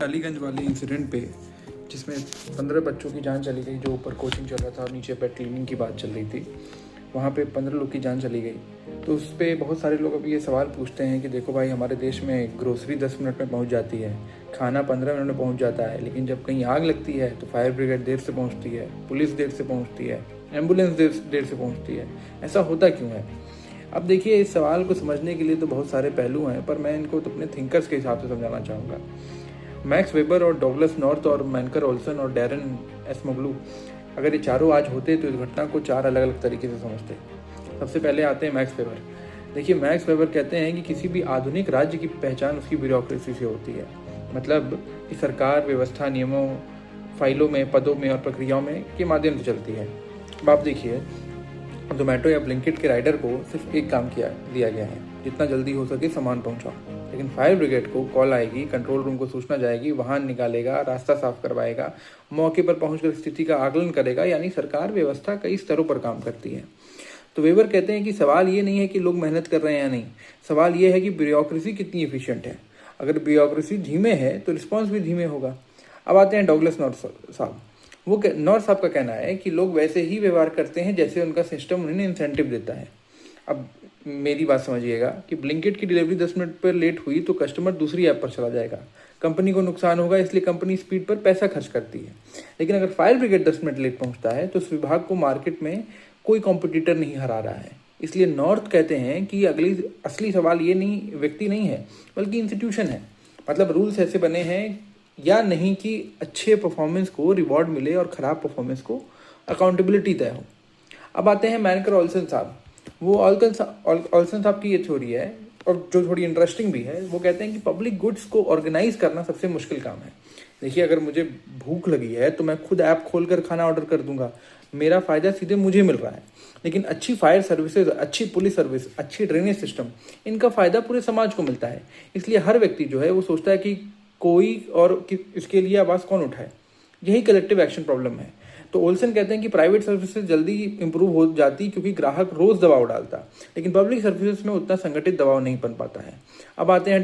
अलीगंज वाले इंसिडेंट पे जिसमें 15 बच्चों की जान चली गई, जो ऊपर कोचिंग चल रहा था और नीचे बेड क्लीनिंग की बात चल रही थी, वहाँ पे 15 लोग की जान चली गई। तो उस पर बहुत सारे लोग अभी ये सवाल पूछते हैं कि देखो भाई, हमारे देश में ग्रोसरी 10 मिनट में पहुँच जाती है, खाना 15 मिनट में पहुँच जाता है, लेकिन जब कहीं आग लगती है तो फायर ब्रिगेड देर से पहुँचती है, पुलिस देर से पहुँचती है, एम्बुलेंस देर से पहुँचती है। ऐसा होता क्यों है? अब देखिए, इस सवाल को समझने के लिए तो बहुत सारे पहलू हैं, पर मैं इनको तो अपने थिंकर्स के हिसाब से समझाना चाहूँगा। मैक्स वेबर और डॉगलस नॉर्थ और मैनकर ओल्सन और डैरन एसमोग्लू, अगर ये चारों आज होते तो इस घटना को 4 अलग अलग तरीके से समझते। सबसे पहले आते हैं मैक्स वेबर। देखिए, मैक्स वेबर कहते हैं कि किसी भी आधुनिक राज्य की पहचान उसकी ब्यूरोक्रेसी से होती है। मतलब कि सरकार व्यवस्था, नियमों, फाइलों में, पदों में और प्रक्रियाओं में के माध्यम से चलती है। अब आप देखिए, जोमेटो या ब्लिंकिट के राइडर को सिर्फ एक काम दिया गया है, जितना जल्दी हो सके सामान पहुंचाओ। लेकिन फायर ब्रिगेड को कॉल आएगी, कंट्रोल रूम को सूचना जाएगी, वाहन निकालेगा, रास्ता साफ करवाएगा, मौके पर पहुंचकर स्थिति का आकलन करेगा। यानी सरकार व्यवस्था कई स्तरों पर काम करती है। तो वेबर कहते हैं कि सवाल ये नहीं है कि लोग मेहनत कर रहे हैं या नहीं, सवाल ये है कि ब्यूरोक्रेसी कितनी एफिशिएंट है। अगर ब्यूरोक्रेसी धीमे है तो रिस्पॉन्स भी धीमे होगा। अब आते हैं डॉगलस नॉर्थ साहब। नॉर्थ साहब का कहना है कि लोग वैसे ही व्यवहार करते हैं जैसे उनका सिस्टम उन्हें इंसेंटिव देता है। अब मेरी बात समझिएगा कि ब्लिंकिट की डिलीवरी 10 मिनट पर लेट हुई तो कस्टमर दूसरी ऐप पर चला जाएगा, कंपनी को नुकसान होगा, इसलिए कंपनी स्पीड पर पैसा खर्च करती है। लेकिन अगर फायर ब्रिगेड 10 मिनट लेट पहुंचता है तो उस विभाग को मार्केट में कोई कॉम्पिटिटर नहीं हरा रहा है। इसलिए नॉर्थ कहते हैं कि असली सवाल ये नहीं, व्यक्ति नहीं है, बल्कि इंस्टीट्यूशन है। मतलब रूल्स ऐसे बने हैं या नहीं कि अच्छे परफॉर्मेंस को रिवॉर्ड मिले और ख़राब परफॉर्मेंस को अकाउंटेबिलिटी तय हो। अब आते हैं मैनकर ओल्सन साहब। वो ओल्सन साहब की ये थ्योरी है और जो थोड़ी इंटरेस्टिंग भी है। वो कहते हैं कि पब्लिक गुड्स को ऑर्गेनाइज करना सबसे मुश्किल काम है। देखिए, अगर मुझे भूख लगी है तो मैं खुद ऐप खोलकर खाना ऑर्डर कर दूंगा, मेरा फ़ायदा सीधे मुझे मिल रहा है। लेकिन अच्छी फायर सर्विसेज, अच्छी पुलिस सर्विस, अच्छी ड्रेनेज सिस्टम, इनका फ़ायदा पूरे समाज को मिलता है। इसलिए हर व्यक्ति जो है वो सोचता है कि कोई और कि इसके लिए आवाज़ कौन उठाए। यही कलेक्टिव एक्शन प्रॉब्लम है। तो ओल्सन कहते हैं कि प्राइवेट सर्विसेज जल्दी इंप्रूव हो जाती क्योंकि ग्राहक रोज दबाव डालता, लेकिन पब्लिक सर्विसेज में उतना संगठित दबाव नहीं बन पाता है। अब आते हैं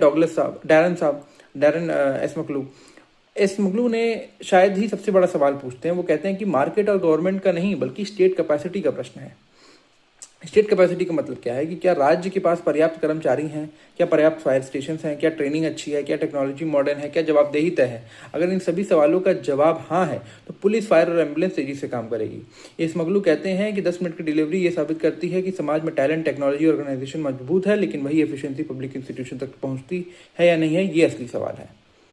डैरन एसमोग्लू ने शायद ही सबसे बड़ा सवाल पूछते हैं। वो कहते हैं कि मार्केट और गवर्नमेंट का नहीं, बल्कि स्टेट कैपेसिटी का प्रश्न है। स्टेट कैपेसिटी का मतलब क्या है कि क्या राज्य के पास पर्याप्त कर्मचारी हैं, क्या पर्याप्त फायर स्टेशन हैं, क्या ट्रेनिंग अच्छी है, क्या टेक्नोलॉजी मॉडर्न है, क्या जवाबदेही तय है। अगर इन सभी सवालों का जवाब हाँ है तो पुलिस, फायर और एम्बुलेंस तेजी से काम करेगी। ये स्मगलू कहते हैं कि 10 मिनट की डिलीवरी ये साबित करती है कि समाज में टैलेंट, टेक्नोलॉजी, ऑर्गेनाइजेशन मजबूत है, लेकिन वही एफिशिएंसी पब्लिक इंस्टीट्यूशन तक पहुँचती है या नहीं है, ये असली सवाल है।